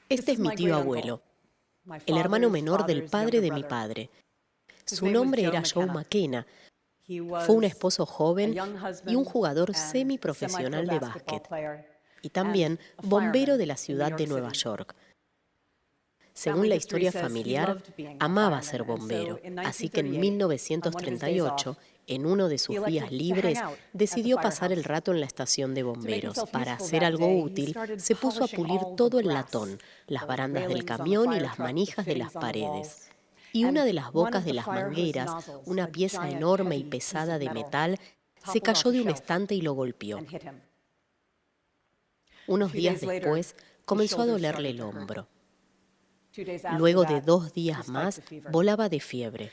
Este es mi tío abuelo, el hermano menor del padre de mi padre. Su nombre era Joe McKenna. Fue un esposo joven y un jugador semiprofesional de básquet, y también bombero de la ciudad de Nueva York. Según la historia familiar, amaba ser bombero, así que en 1938, en uno de sus días libres, decidió pasar el rato en la estación de bomberos. Para hacer algo útil, se puso a pulir todo el latón, las barandas del camión y las manijas de las paredes. Y una de las bocas de las mangueras, una pieza enorme y pesada de metal, se cayó de un estante y lo golpeó. Unos días después, comenzó a dolerle el hombro. Luego de 2 días más, volaba de fiebre.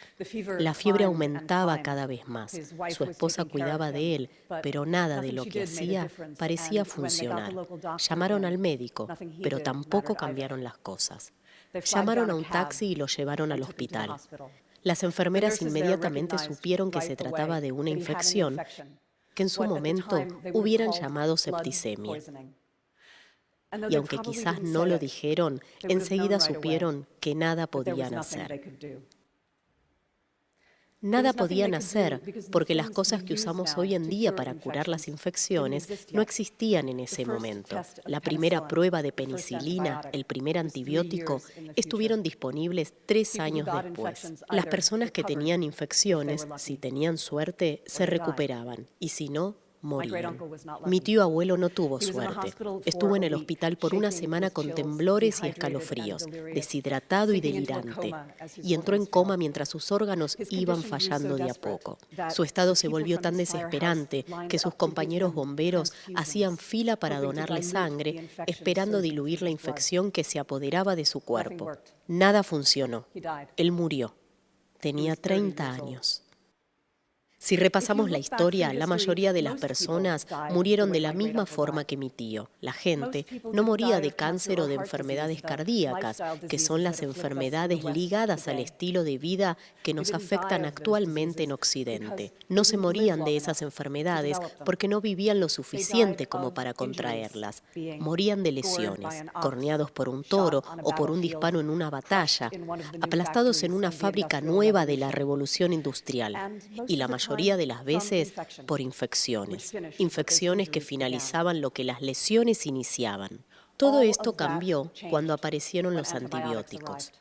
La fiebre aumentaba cada vez más. Su esposa cuidaba de él, pero nada de lo que hacía parecía funcionar. Llamaron al médico, pero tampoco cambiaron las cosas. Llamaron a un taxi y lo llevaron al hospital. Las enfermeras inmediatamente supieron que se trataba de una infección que en su momento hubieran llamado septicemia. Y aunque quizás no lo dijeron, enseguida supieron que nada podían hacer. Nada podían hacer porque las cosas que usamos hoy en día para curar las infecciones no existían en ese momento. La primera prueba de penicilina, el primer antibiótico, estuvieron disponibles 3 años después. Las personas que tenían infecciones, si tenían suerte, se recuperaban, y si no, morían. Mi tío abuelo no tuvo suerte. Estuvo en el hospital por una semana con temblores y escalofríos, deshidratado y delirante, y entró en coma mientras sus órganos iban fallando de a poco. Su estado se volvió tan desesperante que sus compañeros bomberos hacían fila para donarle sangre, esperando diluir la infección que se apoderaba de su cuerpo. Nada funcionó. Él murió. Tenía 30 años. Si repasamos la historia, la mayoría de las personas murieron de la misma forma que mi tío. La gente no moría de cáncer o de enfermedades cardíacas, que son las enfermedades ligadas al estilo de vida que nos afectan actualmente en Occidente. No se morían de esas enfermedades porque no vivían lo suficiente como para contraerlas. Morían de lesiones, corneados por un toro o por un disparo en una batalla, aplastados en una fábrica nueva de la revolución industrial. Y la mayoría de las veces por infecciones que finalizaban lo que las lesiones iniciaban. Todo esto cambió cuando aparecieron los antibióticos.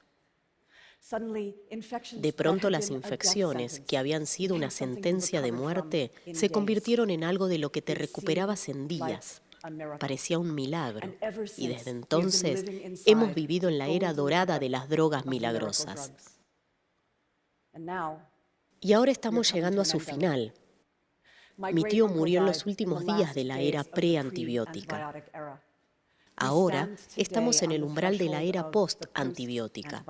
De pronto las infecciones, que habían sido una sentencia de muerte, se convirtieron en algo de lo que te recuperabas en días. Parecía un milagro, y desde entonces hemos vivido en la era dorada de las drogas milagrosas. Y ahora estamos llegando a su final. Mi tío murió en los últimos días de la era preantibiótica. Ahora estamos en el umbral de la era post-antibiótica.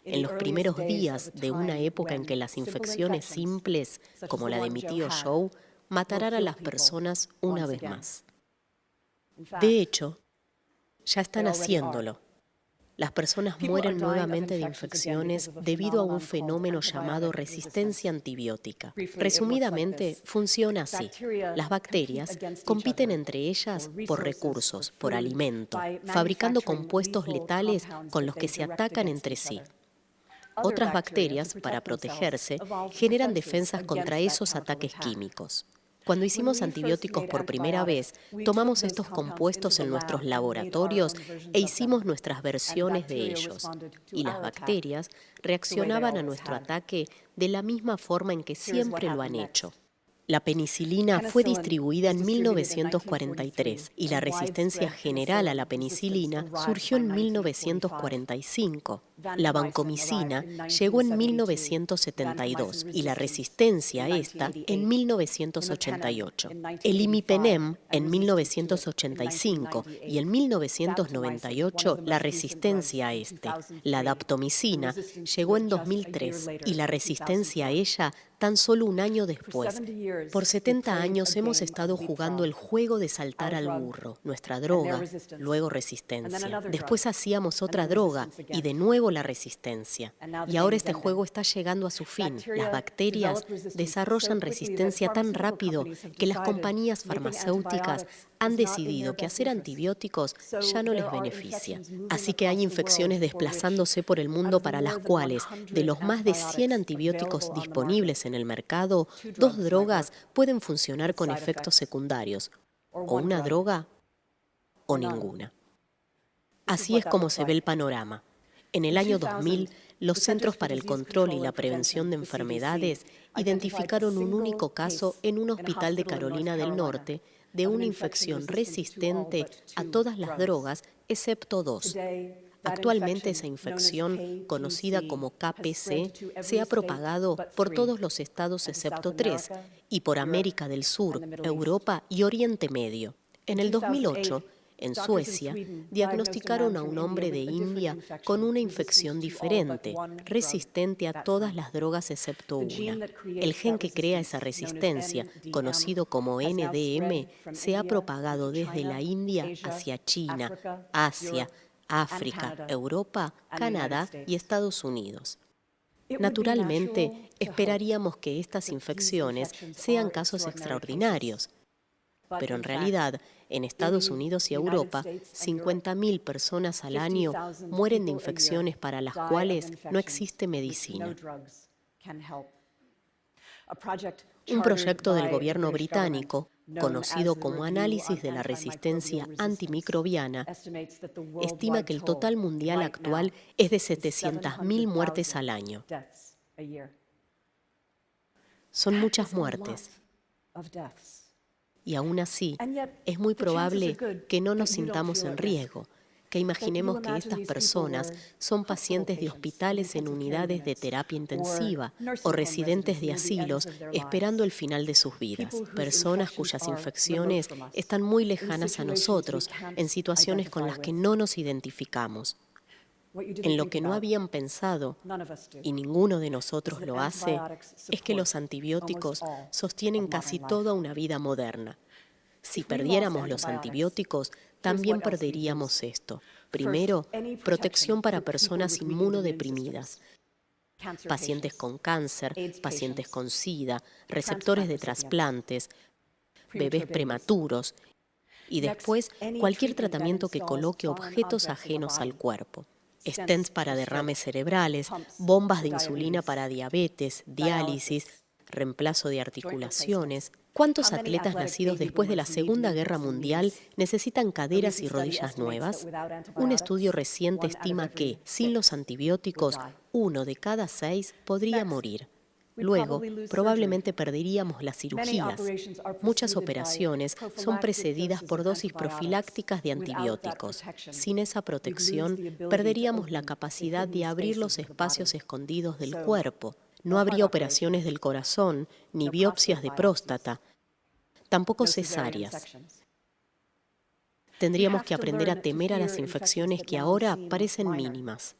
En los primeros días de una época en que las infecciones simples, como la de mi tío Joe, matarán a las personas una vez más. De hecho, ya están haciéndolo. Las personas mueren nuevamente de infecciones debido a un fenómeno llamado resistencia antibiótica. Resumidamente, funciona así. Las bacterias compiten entre ellas por recursos, por alimento, fabricando compuestos letales con los que se atacan entre sí. Otras bacterias, para protegerse, generan defensas contra esos ataques químicos. Cuando hicimos antibióticos por primera vez, tomamos estos compuestos en nuestros laboratorios e hicimos nuestras versiones de ellos. Y las bacterias reaccionaban a nuestro ataque de la misma forma en que siempre lo han hecho. La penicilina fue distribuida en 1943 y la resistencia general a la penicilina surgió en 1945. La vancomicina llegó en 1972 y la resistencia a esta en 1988. El imipenem en 1985 y en 1998 la resistencia a este. La daptomicina llegó en 2003 y la resistencia a ella tan solo un año después. Por 70 años hemos estado jugando el juego de saltar al burro, nuestra droga, luego resistencia. Después hacíamos otra droga y de nuevo nuevo la resistencia. Y ahora este juego está llegando a su fin. Las bacterias desarrollan resistencia tan rápido que las compañías farmacéuticas han decidido que hacer antibióticos ya no les beneficia. Así que hay infecciones desplazándose por el mundo para las cuales, de los más de 100 antibióticos disponibles en el mercado, 2 drogas pueden funcionar con efectos secundarios, o una droga o ninguna. Así es como se ve el panorama. En el año 2000, los Centros para el Control y la Prevención de Enfermedades identificaron un único caso en un hospital de Carolina del Norte de una infección resistente a todas las drogas excepto 2. Actualmente esa infección, conocida como KPC, se ha propagado por todos los estados excepto 3 y por América del Sur, Europa y Oriente Medio. En el 2008, en Suecia, diagnosticaron a un hombre de India con una infección diferente, resistente a todas las drogas excepto una. El gen que crea esa resistencia, conocido como NDM, se ha propagado desde la India hacia China, Asia, África, Europa, Canadá y Estados Unidos. Naturalmente, esperaríamos que estas infecciones sean casos extraordinarios, pero en realidad, en Estados Unidos y Europa, 50.000 personas al año mueren de infecciones para las cuales no existe medicina. Un proyecto del gobierno británico, conocido como Análisis de la Resistencia Antimicrobiana, estima que el total mundial actual es de 700.000 muertes al año. Son muchas muertes. Y aún así, es muy probable que no nos sintamos en riesgo, que imaginemos que estas personas son pacientes de hospitales en unidades de terapia intensiva o residentes de asilos esperando el final de sus vidas. Personas cuyas infecciones están muy lejanas a nosotros, en situaciones con las que no nos identificamos. En lo que no habían pensado, y ninguno de nosotros lo hace, es que los antibióticos sostienen casi toda una vida moderna. Si perdiéramos los antibióticos, también perderíamos esto. Primero, protección para personas inmunodeprimidas, pacientes con cáncer, pacientes con SIDA, receptores de trasplantes, bebés prematuros y después cualquier tratamiento que coloque objetos ajenos al cuerpo. Stents para derrames cerebrales, bombas de insulina para diabetes, diálisis, reemplazo de articulaciones. ¿Cuántos atletas nacidos después de la Segunda Guerra Mundial necesitan caderas y rodillas nuevas? Un estudio reciente estima que, sin los antibióticos, 1 de cada 6 podría morir. Luego, probablemente perderíamos las cirugías. Muchas operaciones son precedidas por dosis profilácticas de antibióticos. Sin esa protección, perderíamos la capacidad de abrir los espacios escondidos del cuerpo. No habría operaciones del corazón, ni biopsias de próstata, tampoco cesáreas. Tendríamos que aprender a temer a las infecciones que ahora parecen mínimas.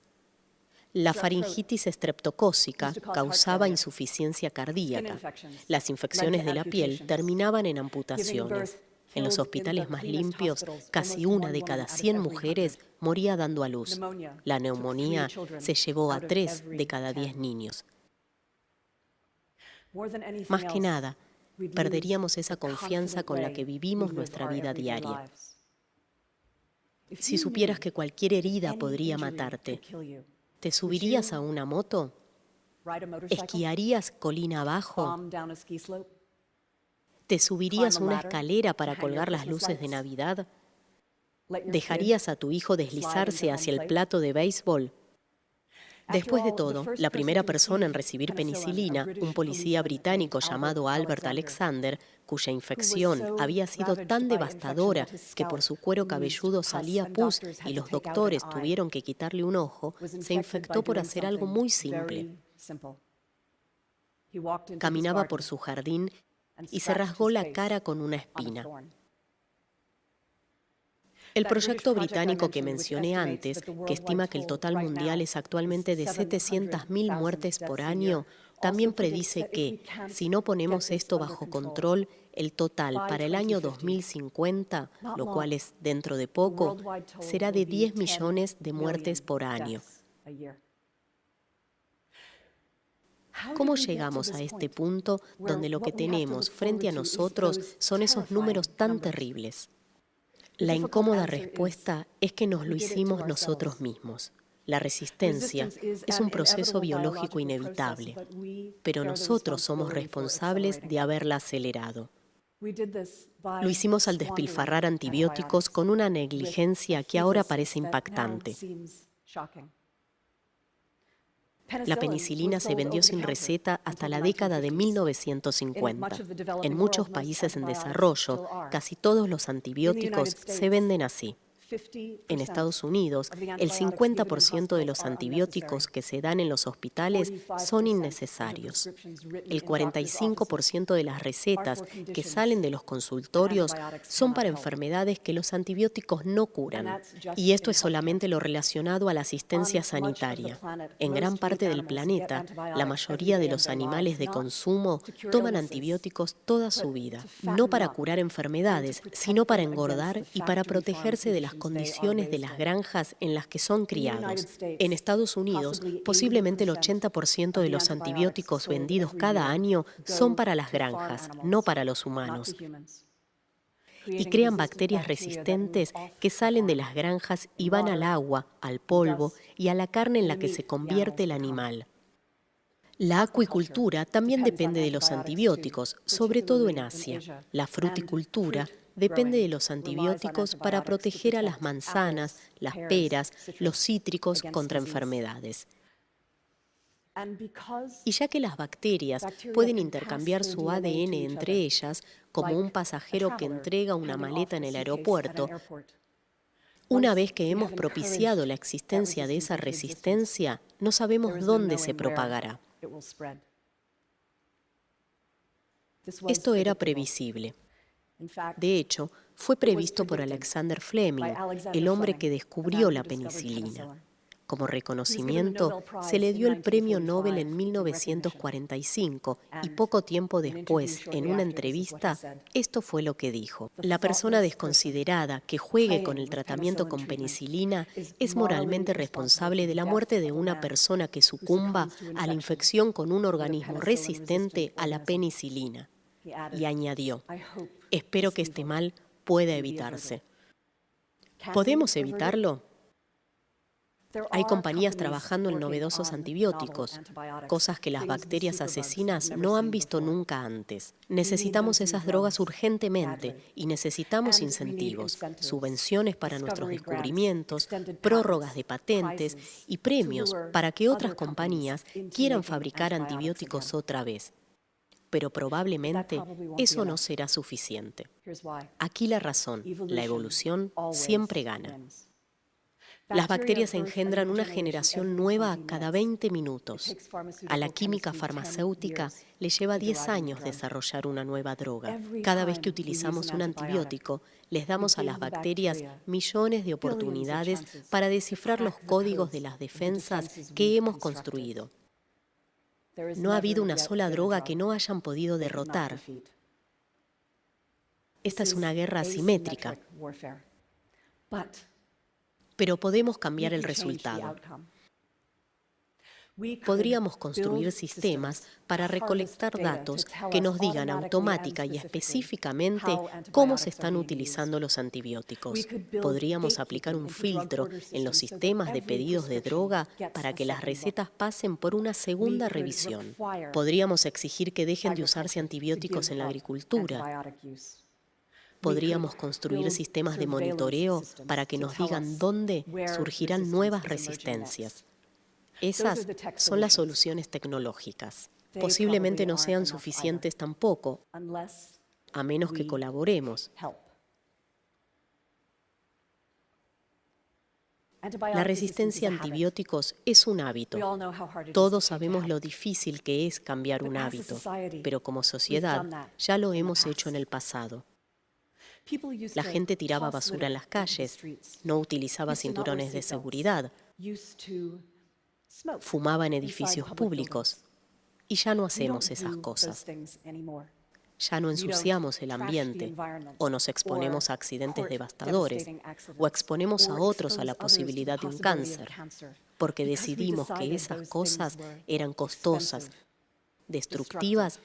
La faringitis estreptocócica causaba insuficiencia cardíaca. Las infecciones de la piel terminaban en amputaciones. En los hospitales más limpios, casi 1 de cada 100 mujeres moría dando a luz. La neumonía se llevó a 3 de cada 10 niños. Más que nada, perderíamos esa confianza con la que vivimos nuestra vida diaria. Si supieras que cualquier herida podría matarte, ¿te subirías a una moto? ¿Esquiarías colina abajo? ¿Te subirías a una escalera para colgar las luces de Navidad? ¿Dejarías a tu hijo deslizarse hacia el plato de béisbol? Después de todo, la primera persona en recibir penicilina, un policía británico llamado Albert Alexander, cuya infección había sido tan devastadora que por su cuero cabelludo salía pus y los doctores tuvieron que quitarle un ojo, se infectó por hacer algo muy simple. Caminaba por su jardín y se rasgó la cara con una espina. El proyecto británico que mencioné antes, que estima que el total mundial es actualmente de 700.000 muertes por año, también predice que, si no ponemos esto bajo control, el total para el año 2050, lo cual es dentro de poco, será de 10 millones de muertes por año. ¿Cómo llegamos a este punto donde lo que tenemos frente a nosotros son esos números tan terribles? La incómoda respuesta es que nos lo hicimos nosotros mismos. La resistencia es un proceso biológico inevitable, pero nosotros somos responsables de haberla acelerado. Lo hicimos al despilfarrar antibióticos con una negligencia que ahora parece impactante. La penicilina se vendió sin receta hasta la década de 1950. En muchos países en desarrollo, casi todos los antibióticos se venden así. En Estados Unidos, el 50% de los antibióticos que se dan en los hospitales son innecesarios. El 45% de las recetas que salen de los consultorios son para enfermedades que los antibióticos no curan. Y esto es solamente lo relacionado a la asistencia sanitaria. En gran parte del planeta, la mayoría de los animales de consumo toman antibióticos toda su vida, no para curar enfermedades, sino para engordar y para protegerse de las condiciones de las granjas en las que son criados. En Estados Unidos, posiblemente el 80% de los antibióticos vendidos cada año son para las granjas, no para los humanos. Y crean bacterias resistentes que salen de las granjas y van al agua, al polvo y a la carne en la que se convierte el animal. La acuicultura también depende de los antibióticos, sobre todo en Asia. La fruticultura depende de los antibióticos para proteger a las manzanas, las peras, los cítricos contra enfermedades. Y ya que las bacterias pueden intercambiar su ADN entre ellas, como un pasajero que entrega una maleta en el aeropuerto, una vez que hemos propiciado la existencia de esa resistencia, no sabemos dónde se propagará. Esto era previsible. De hecho, fue previsto por Alexander Fleming, el hombre que descubrió la penicilina. Como reconocimiento, se le dio el Premio Nobel en 1945 y poco tiempo después, en una entrevista, esto fue lo que dijo. La persona desconsiderada que juegue con el tratamiento con penicilina es moralmente responsable de la muerte de una persona que sucumba a la infección con un organismo resistente a la penicilina. Y añadió, espero que este mal pueda evitarse. ¿Podemos evitarlo? Hay compañías trabajando en novedosos antibióticos, cosas que las bacterias asesinas no han visto nunca antes. Necesitamos esas drogas urgentemente y necesitamos incentivos, subvenciones para nuestros descubrimientos, prórrogas de patentes y premios para que otras compañías quieran fabricar antibióticos otra vez. Pero probablemente eso no será suficiente. Aquí la razón, la evolución, siempre gana. Las bacterias engendran una generación nueva cada 20 minutos. A la química farmacéutica le lleva 10 años desarrollar una nueva droga. Cada vez que utilizamos un antibiótico, les damos a las bacterias millones de oportunidades para descifrar los códigos de las defensas que hemos construido. No ha habido una sola droga que no hayan podido derrotar. Esta es una guerra asimétrica. Pero podemos cambiar el resultado. Podríamos construir sistemas para recolectar datos que nos digan automática y específicamente cómo se están utilizando los antibióticos. Podríamos aplicar un filtro en los sistemas de pedidos de droga para que las recetas pasen por una segunda revisión. Podríamos exigir que dejen de usarse antibióticos en la agricultura. Podríamos construir sistemas de monitoreo para que nos digan dónde surgirán nuevas resistencias. Esas son las soluciones tecnológicas. Posiblemente no sean suficientes tampoco, a menos que colaboremos. La resistencia a antibióticos es un hábito. Todos sabemos lo difícil que es cambiar un hábito, pero como sociedad ya lo hemos hecho en el pasado. La gente tiraba basura en las calles, no utilizaba cinturones de seguridad, fumaba en edificios públicos y ya no hacemos esas cosas. Ya no ensuciamos el ambiente o nos exponemos a accidentes devastadores o exponemos a otros a la posibilidad de un cáncer, porque decidimos que esas cosas eran costosas, destructivas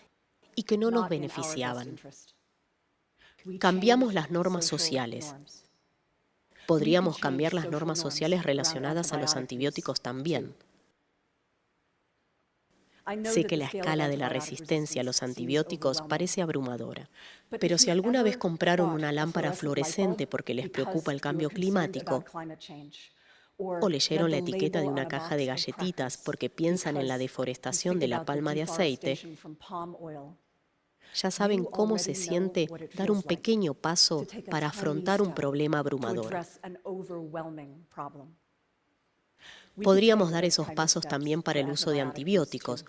y que no nos beneficiaban. Cambiamos las normas sociales. Podríamos cambiar las normas sociales relacionadas a los antibióticos también. Sé que la escala de la resistencia a los antibióticos parece abrumadora, pero si alguna vez compraron una lámpara fluorescente porque les preocupa el cambio climático, o leyeron la etiqueta de una caja de galletitas porque piensan en la deforestación de la palma de aceite, ya saben cómo se siente dar un pequeño paso para afrontar un problema abrumador. Podríamos dar esos pasos también para el uso de antibióticos.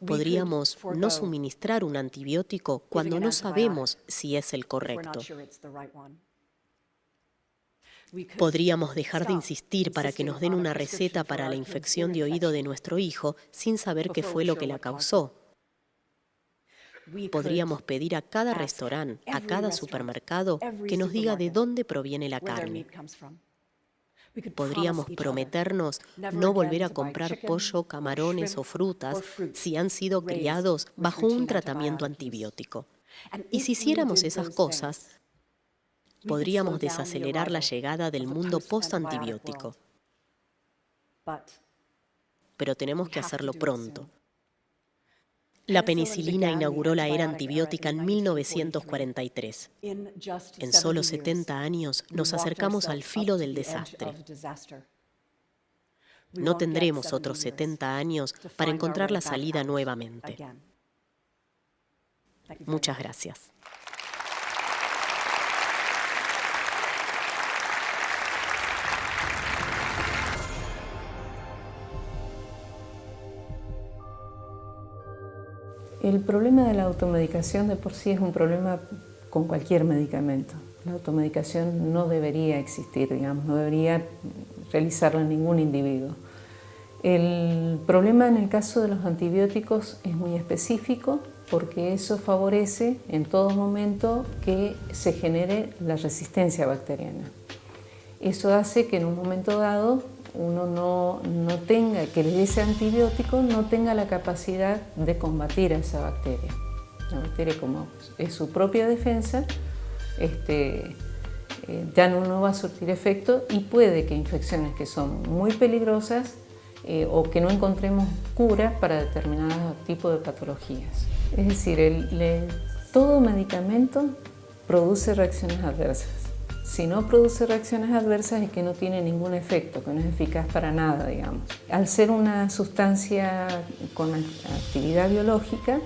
Podríamos no suministrar un antibiótico cuando no sabemos si es el correcto. Podríamos dejar de insistir para que nos den una receta para la infección de oído de nuestro hijo sin saber qué fue lo que la causó. Podríamos pedir a cada restaurante, a cada supermercado, que nos diga de dónde proviene la carne. Podríamos prometernos no volver a comprar pollo, camarones o frutas si han sido criados bajo un tratamiento antibiótico. Y si hiciéramos esas cosas, podríamos desacelerar la llegada del mundo post-antibiótico. Pero tenemos que hacerlo pronto. La penicilina inauguró la era antibiótica en 1943. En solo 70 años nos acercamos al filo del desastre. No tendremos otros 70 años para encontrar la salida nuevamente. Muchas gracias. El problema de la automedicación de por sí es un problema con cualquier medicamento. La automedicación no debería existir, digamos, no debería realizarla ningún individuo. El problema en el caso de los antibióticos es muy específico porque eso favorece en todo momento que se genere la resistencia bacteriana. Eso hace que en un momento dado uno no tenga, que ese antibiótico no tenga la capacidad de combatir a esa bacteria. La bacteria, como es su propia defensa, ya no va a surtir efecto y puede que infecciones que son muy peligrosas o que no encontremos cura para determinados tipos de patologías. Es decir, todo medicamento produce reacciones adversas. Si no produce reacciones adversas es que no tiene ningún efecto, que no es eficaz para nada, digamos. Al ser una sustancia con actividad biológica,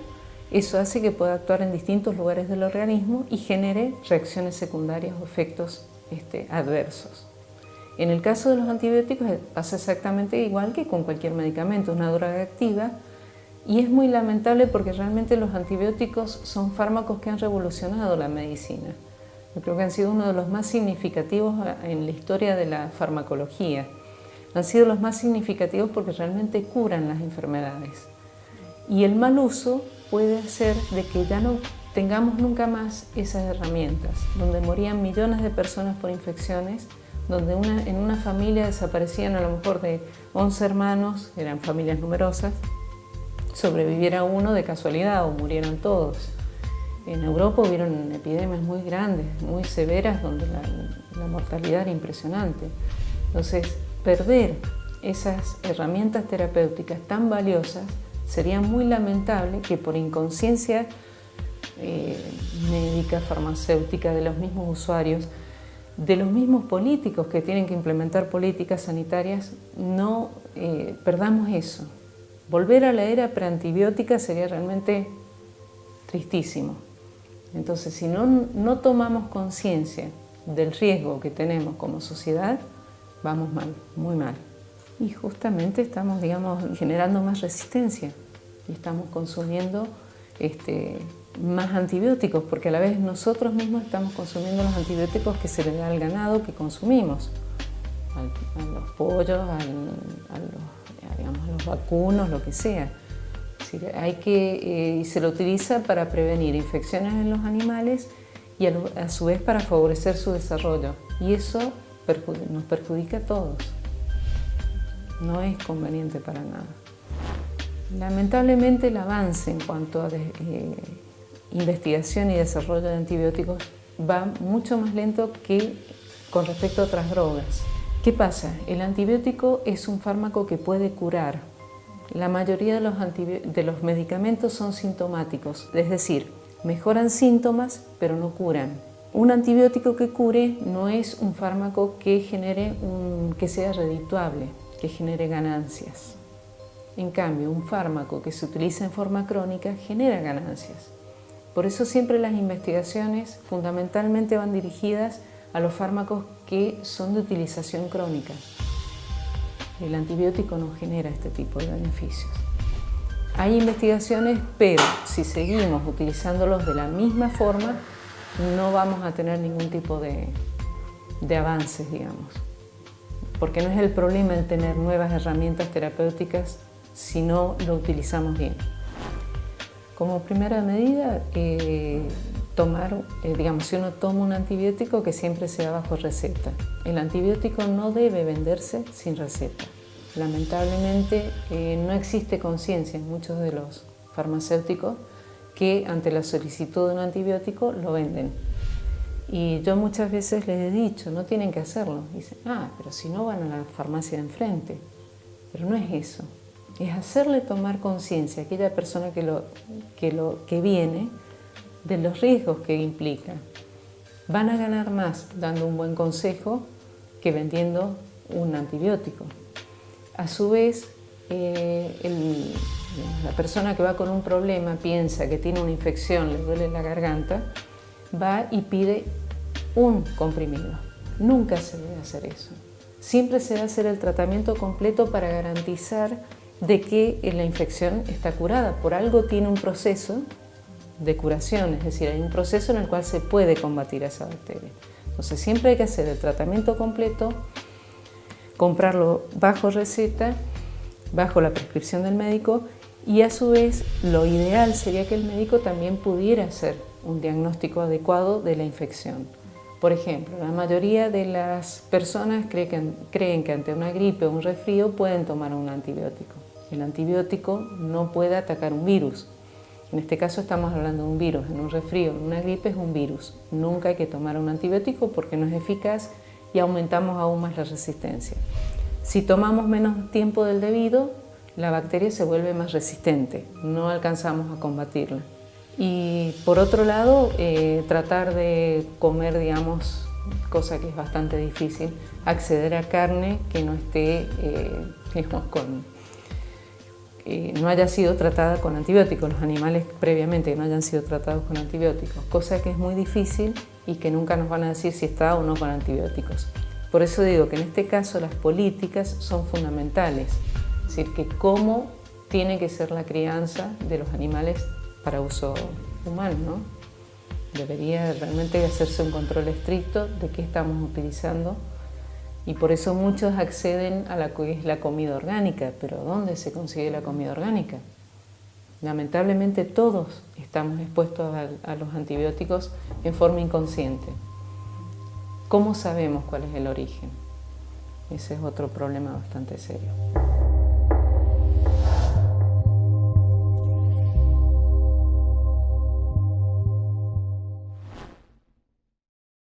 eso hace que pueda actuar en distintos lugares del organismo y genere reacciones secundarias o efectos adversos. En el caso de los antibióticos pasa exactamente igual que con cualquier medicamento, una droga activa, y es muy lamentable porque realmente los antibióticos son fármacos que han revolucionado la medicina. Yo creo que han sido uno de los más significativos en la historia de la farmacología. Han sido los más significativos porque realmente curan las enfermedades. Y el mal uso puede hacer de que ya no tengamos nunca más esas herramientas, donde morían millones de personas por infecciones, donde en una familia desaparecían a lo mejor de 11 hermanos, eran familias numerosas, sobreviviera uno de casualidad o murieron todos. En Europa hubieron epidemias muy grandes, muy severas, donde la mortalidad era impresionante. Entonces, perder esas herramientas terapéuticas tan valiosas sería muy lamentable que por inconsciencia médica, farmacéutica, de los mismos usuarios, de los mismos políticos que tienen que implementar políticas sanitarias, no perdamos eso. Volver a la era preantibiótica sería realmente tristísimo. Entonces, si no tomamos conciencia del riesgo que tenemos como sociedad, vamos mal, muy mal. Y justamente estamos, digamos, generando más resistencia y estamos consumiendo más antibióticos, porque a la vez nosotros mismos estamos consumiendo los antibióticos que se le da al ganado que consumimos, a los pollos, a los vacunos, lo que sea. decir, y se lo utiliza para prevenir infecciones en los animales y a su vez para favorecer su desarrollo. Y eso nos perjudica a todos. No es conveniente para nada. Lamentablemente el avance en cuanto a investigación y desarrollo de antibióticos va mucho más lento que con respecto a otras drogas. ¿Qué pasa? El antibiótico es un fármaco que puede curar. La mayoría de los medicamentos son sintomáticos, es decir, mejoran síntomas pero no curan. Un antibiótico que cure no es un fármaco que sea redituable, que genere ganancias. En cambio, un fármaco que se utiliza en forma crónica genera ganancias. Por eso siempre las investigaciones fundamentalmente van dirigidas a los fármacos que son de utilización crónica. El antibiótico no genera este tipo de beneficios. Hay investigaciones, pero si seguimos utilizándolos de la misma forma, no vamos a tener ningún tipo de avances, digamos. Porque no es el problema el tener nuevas herramientas terapéuticas si no lo utilizamos bien. Como primera medida, si uno toma un antibiótico, que siempre sea bajo receta. El antibiótico no debe venderse sin receta. Lamentablemente no existe conciencia en muchos de los farmacéuticos que ante la solicitud de un antibiótico lo venden. Y yo muchas veces les he dicho, no tienen que hacerlo. Dicen, pero si no van a la farmacia de enfrente. Pero no es eso. Es hacerle tomar conciencia a aquella persona que viene de los riesgos que implica. Van a ganar más dando un buen consejo que vendiendo un antibiótico. A su vez, la persona que va con un problema piensa que tiene una infección, le duele la garganta, va y pide un comprimido. Nunca se debe hacer eso. Siempre se debe hacer el tratamiento completo para garantizar de que la infección está curada. Por algo tiene un proceso de curación, es decir, hay un proceso en el cual se puede combatir a esa bacteria. Entonces siempre hay que hacer el tratamiento completo, comprarlo bajo receta, bajo la prescripción del médico, y a su vez lo ideal sería que el médico también pudiera hacer un diagnóstico adecuado de la infección. Por ejemplo, la mayoría de las personas creen que ante una gripe o un resfrío pueden tomar un antibiótico. El antibiótico no puede atacar un virus. En este caso estamos hablando de un virus. En un resfrío, en una gripe es un virus. Nunca hay que tomar un antibiótico porque no es eficaz y aumentamos aún más la resistencia. Si tomamos menos tiempo del debido, la bacteria se vuelve más resistente. No alcanzamos a combatirla. Y por otro lado, tratar de comer, digamos, cosa que es bastante difícil, acceder a carne que no esté, no haya sido tratada con antibióticos, los animales previamente que no hayan sido tratados con antibióticos, cosa que es muy difícil y que nunca nos van a decir si está o no con antibióticos. Por eso digo que en este caso las políticas son fundamentales, es decir, que cómo tiene que ser la crianza de los animales para uso humano, ¿no? Debería realmente hacerse un control estricto de qué estamos utilizando y por eso muchos acceden a la que es la comida orgánica. Pero ¿dónde se consigue la comida orgánica? Lamentablemente todos estamos expuestos a los antibióticos en forma inconsciente. ¿Cómo sabemos cuál es el origen? Ese es otro problema bastante serio.